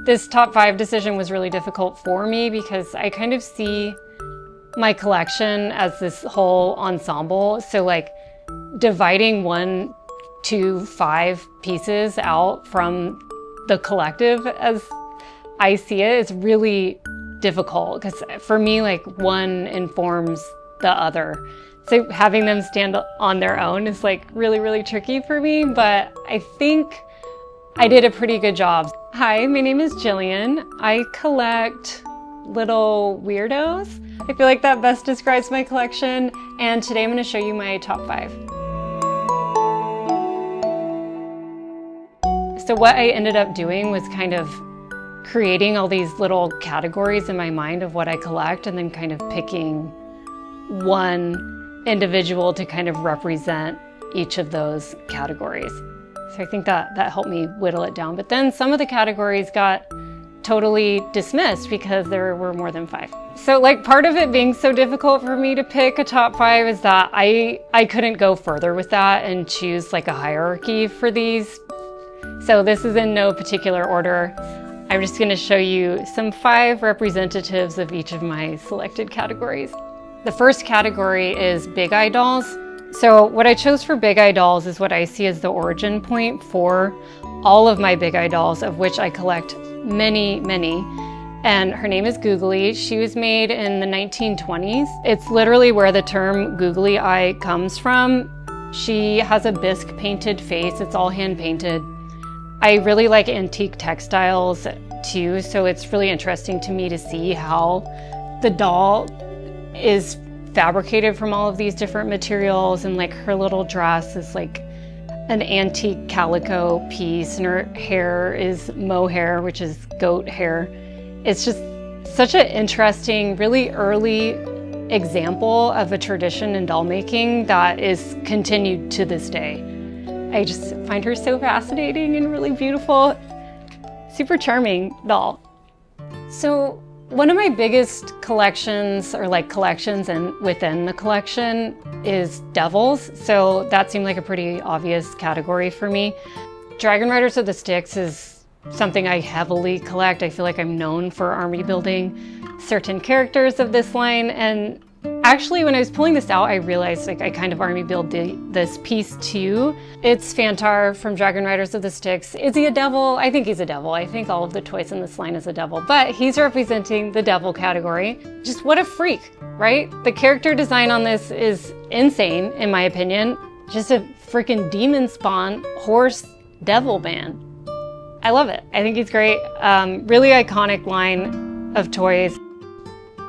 This top 5 decision was really difficult for me because I kind of see my collection as this whole ensemble. So like dividing 1 to 5 pieces out from the collective as I see it is really difficult because for me, like one informs the other. So having them stand on their own is like really, really tricky for me, but I think I did a pretty good job. Hi, my name is Jillian. I collect little weirdos. I feel like that best describes my collection, and today I'm going to show you my top 5. So what I ended up doing was kind of creating all these little categories in my mind of what I collect and then kind of picking one individual to kind of represent each of those categories. So I think that helped me whittle it down. But then some of the categories got totally dismissed because there were more than 5. So like part of it being so difficult for me to pick a top 5 is that I couldn't go further with that and choose like a hierarchy for these. So this is in no particular order. I'm just going to show you some 5 representatives of each of my selected categories. The first category is Big Eye dolls. So what I chose for Big Eye dolls is what I see as the origin point for all of my Big Eye dolls, of which I collect many, many. And her name is Googly. She was made in the 1920s. It's literally where the term googly eye comes from. She has a bisque painted face. It's all hand painted. I really like antique textiles too, so it's really interesting to me to see how the doll is fabricated from all of these different materials, and like her little dress is like an antique calico piece, and her hair is mohair, which is goat hair. It's just such an interesting, really early example of a tradition in doll making that is continued to this day. I just find her so fascinating and really beautiful. Super charming doll. So one of my biggest collections, or like collections and within the collection, is devils. So that seemed like a pretty obvious category for me. Dragon Riders of the Styx is something I heavily collect. I feel like I'm known for army building certain characters of this line, and actually, when I was pulling this out, I realized like I kind of army build this piece too. It's Fantar from Dragon Riders of the Styx. Is he a devil? I think he's a devil. I think all of the toys in this line is a devil, but he's representing the devil category. Just what a freak, right? The character design on this is insane, in my opinion. Just a freaking demon spawn horse devil man. I love it. I think he's great. Really iconic line of toys.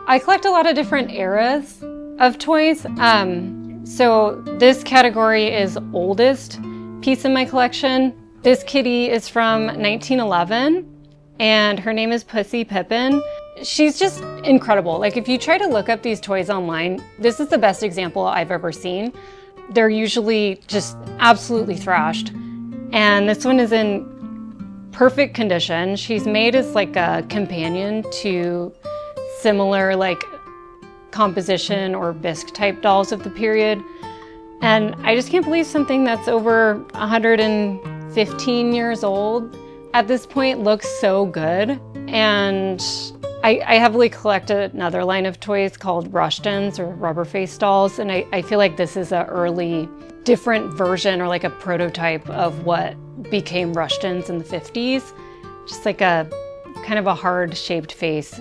I collect a lot of different eras of toys. So this category is oldest piece in my collection. This kitty is from 1911 and her name is Pussy Pippin. She's just incredible. Like if you try to look up these toys online, this is the best example I've ever seen. They're usually just absolutely thrashed. And this one is in perfect condition. She's made as like a companion to similar like composition or bisque type dolls of the period. And I just can't believe something that's over 115 years old at this point looks so good. And I heavily collect another line of toys called Rushtons, or rubber face dolls. And I feel like this is an early different version, or like a prototype of what became Rushtons in the 50s. Just like a kind of a hard shaped face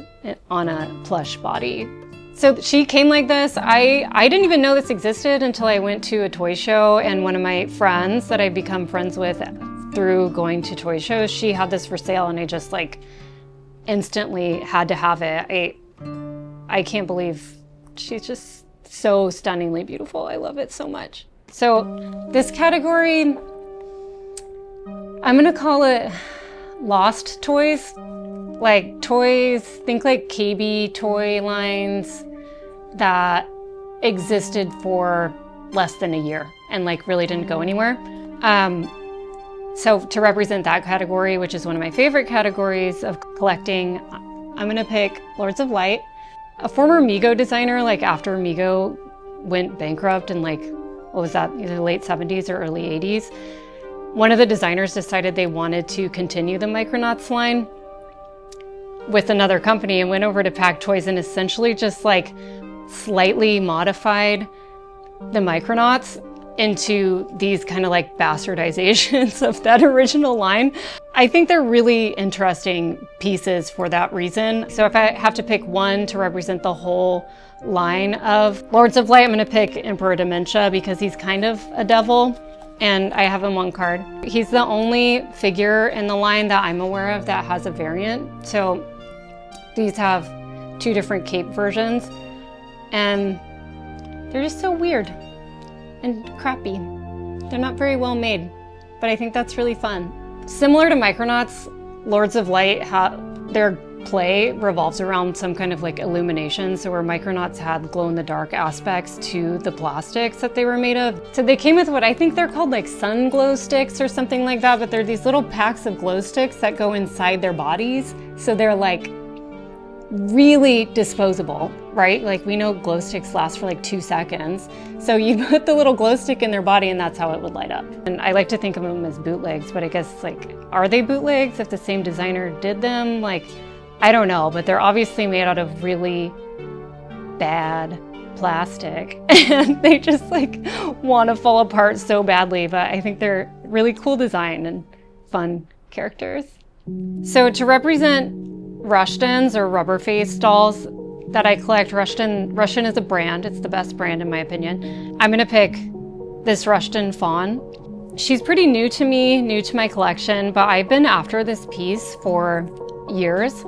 on a plush body. So she came like this. I didn't even know this existed until I went to a toy show, and one of my friends that I've become friends with through going to toy shows, she had this for sale, and I just like instantly had to have it. I can't believe she's just so stunningly beautiful. I love it so much. So this category, I'm gonna call it lost toys. Like toys, think like KB toy lines that existed for less than a year and like really didn't go anywhere. So to represent that category, which is one of my favorite categories of collecting, I'm gonna pick Lords of Light. A former Mego designer, like after Mego went bankrupt in like, what was that, either late 70s or early 80s, one of the designers decided they wanted to continue the Micronauts line. with another company and went over to Pack Toys and essentially just like slightly modified the Micronauts into these kind of like bastardizations of that original line. I think they're really interesting pieces for that reason. So if I have to pick one to represent the whole line of Lords of Light, I'm gonna pick Emperor Dementia because he's kind of a devil, and I have him one card. He's the only figure in the line that I'm aware of that has a variant. So these have two different cape versions, and they're just so weird and crappy. They're not very well made, but I think that's really fun. Similar to Micronauts, Lords of Light, their play revolves around some kind of like illumination. So where Micronauts had glow-in-the-dark aspects to the plastics that they were made of. So they came with what I think they're called like sun glow sticks or something like that, but they're these little packs of glow sticks that go inside their bodies. So they're like really disposable, right? Like we know glow sticks last for like 2 seconds. So you put the little glow stick in their body and that's how it would light up. And I like to think of them as bootlegs, but I guess like, are they bootlegs if the same designer did them? Like, I don't know, but they're obviously made out of really bad plastic and they just like want to fall apart so badly, but I think they're really cool design and fun characters. So to represent Rushtons or rubber face dolls that I collect, Rushton is a brand. It's the best brand in my opinion. I'm gonna pick this Rushton fawn. She's pretty new to me, new to my collection, but I've been after this piece for years.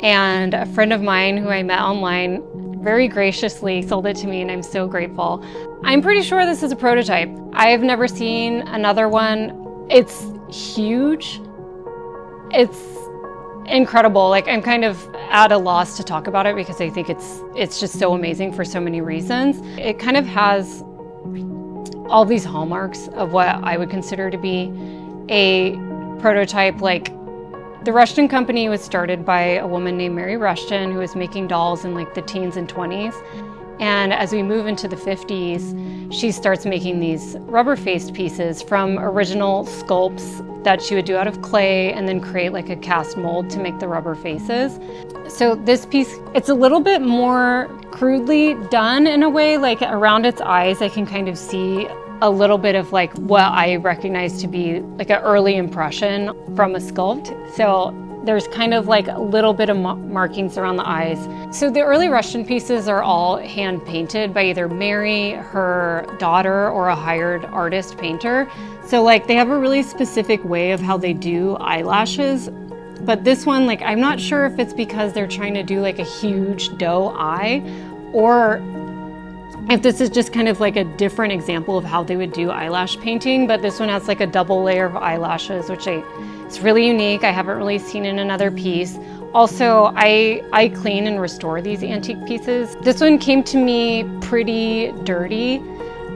And a friend of mine who I met online very graciously sold it to me and I'm so grateful. I'm pretty sure this is a prototype. I've never seen another one. It's huge. It's incredible. Like I'm kind of at a loss to talk about it because I think it's just so amazing for so many reasons. It kind of has all these hallmarks of what I would consider to be a prototype. Like the Rushton company was started by a woman named Mary Rushton who was making dolls in like the teens and 20s. And as we move into the 50s, she starts making these rubber-faced pieces from original sculpts that she would do out of clay and then create like a cast mold to make the rubber faces. So this piece, it's a little bit more crudely done in a way, like around its eyes, I can kind of see a little bit of like what I recognize to be like an early impression from a sculpt. So there's kind of like a little bit of markings around the eyes. So the early Rushton pieces are all hand painted by either Mary, her daughter, or a hired artist painter. So like they have a really specific way of how they do eyelashes. But this one, like I'm not sure if it's because they're trying to do like a huge doe eye or if this is just kind of like a different example of how they would do eyelash painting. But this one has like a double layer of eyelashes, which it's really unique. I haven't really seen in another piece. Also, I clean and restore these antique pieces. This one came to me pretty dirty.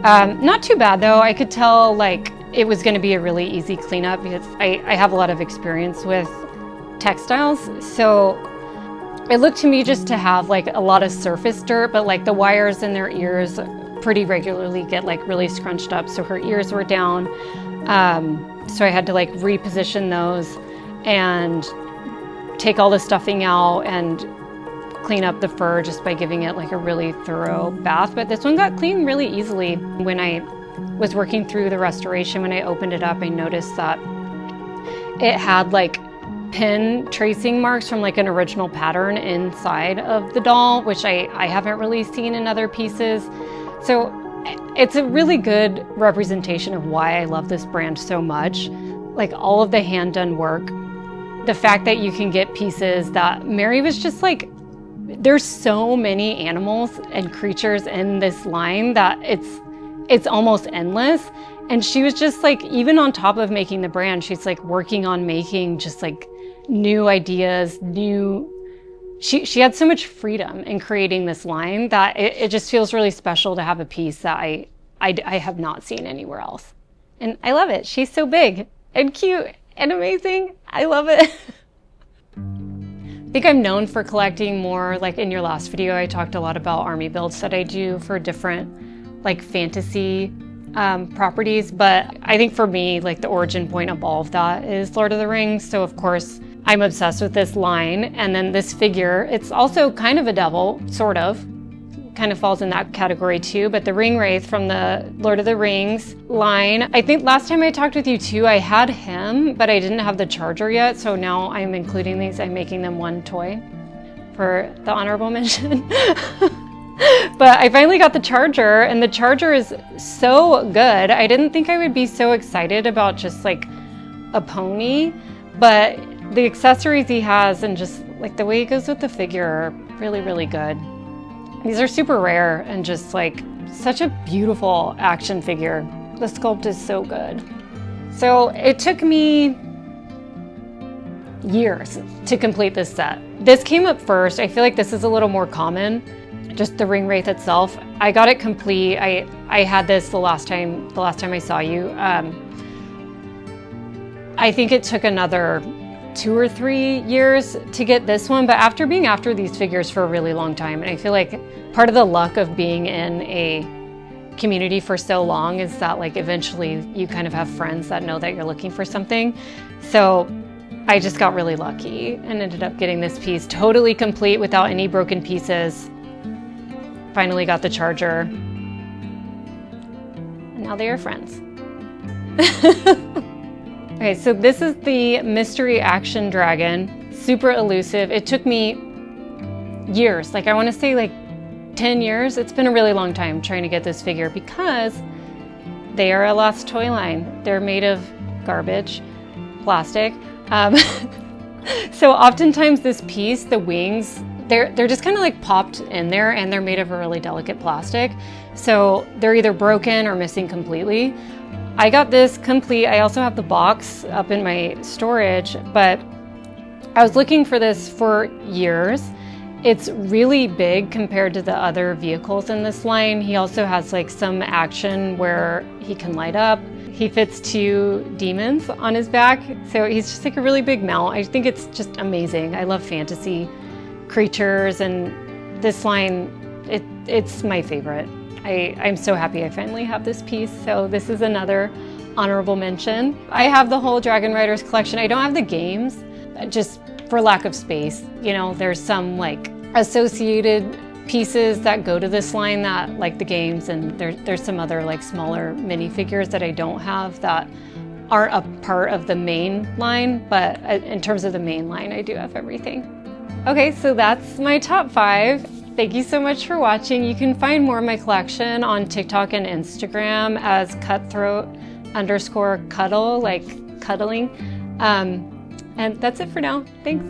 Not too bad though. I could tell like it was gonna be a really easy cleanup because I have a lot of experience with textiles. So it looked to me just to have like a lot of surface dirt, but like the wires in their ears pretty regularly get like really scrunched up. So her ears were down. So I had to like reposition those and take all the stuffing out and clean up the fur just by giving it like a really thorough bath. But this one got cleaned really easily. When I was working through the restoration, when I opened it up, I noticed that it had like pin tracing marks from like an original pattern inside of the doll, which I haven't really seen in other pieces. So it's a really good representation of why I love this brand so much. Like all of the hand done work, the fact that you can get pieces that Mary was just like, there's so many animals and creatures in this line that it's almost endless. And she was just like, even on top of making the brand, she's like working on making just like new ideas, she had so much freedom in creating this line that it just feels really special to have a piece that I have not seen anywhere else. And I love it. She's so big and cute and amazing. I love it. I think I'm known for collecting more, like in your last video, I talked a lot about army builds that I do for different like fantasy properties. But I think for me, like the origin point of all of that is Lord of the Rings. So of course, I'm obsessed with this line. And then this figure, it's also kind of a devil, sort of. Kind of falls in that category too, but the Ring Wraith from the Lord of the Rings line. I think last time I talked with you too, I had him, but I didn't have the charger yet, so now I'm including these. I'm making them one toy for the honorable mention. But I finally got the charger, and the charger is so good. I didn't think I would be so excited about just like a pony, but the accessories he has and just like the way he goes with the figure are really, really good. These are super rare and just like such a beautiful action figure. The sculpt is so good. So it took me years to complete this set. This came up first. I feel like this is a little more common. Just the Ring Wraith itself. I got it complete. I had this the last time I saw you. I think it took another 2 or 3 years to get this one, but after being after these figures for a really long time, and I feel like part of the luck of being in a community for so long is that like eventually you kind of have friends that know that you're looking for something. So I just got really lucky and ended up getting this piece totally complete without any broken pieces. Finally got the charger, and now they are friends. Okay, so this is the Mystery Action Dragon, super elusive. It took me years, like I want to say like 10 years. It's been a really long time trying to get this figure because they are a lost toy line. They're made of garbage, plastic. So oftentimes this piece, the wings, they're just kind of like popped in there, and they're made of a really delicate plastic. So they're either broken or missing completely. I got this complete. I also have the box up in my storage, but I was looking for this for years. It's really big compared to the other vehicles in this line. He also has like some action where he can light up. He fits 2 demons on his back. So he's just like a really big mount. I think it's just amazing. I love fantasy creatures, and this line, it's my favorite. I'm so happy I finally have this piece. So this is another honorable mention. I have the whole Dragon Riders collection. I don't have the games, just for lack of space. You know, there's some like associated pieces that go to this line that like the games, and there's some other like smaller minifigures that I don't have that aren't a part of the main line, but in terms of the main line, I do have everything. Okay, so that's my top 5. Thank you so much for watching. You can find more of my collection on TikTok and Instagram as Cutthroat_Cuddle, like cuddling. And that's it for now. Thanks.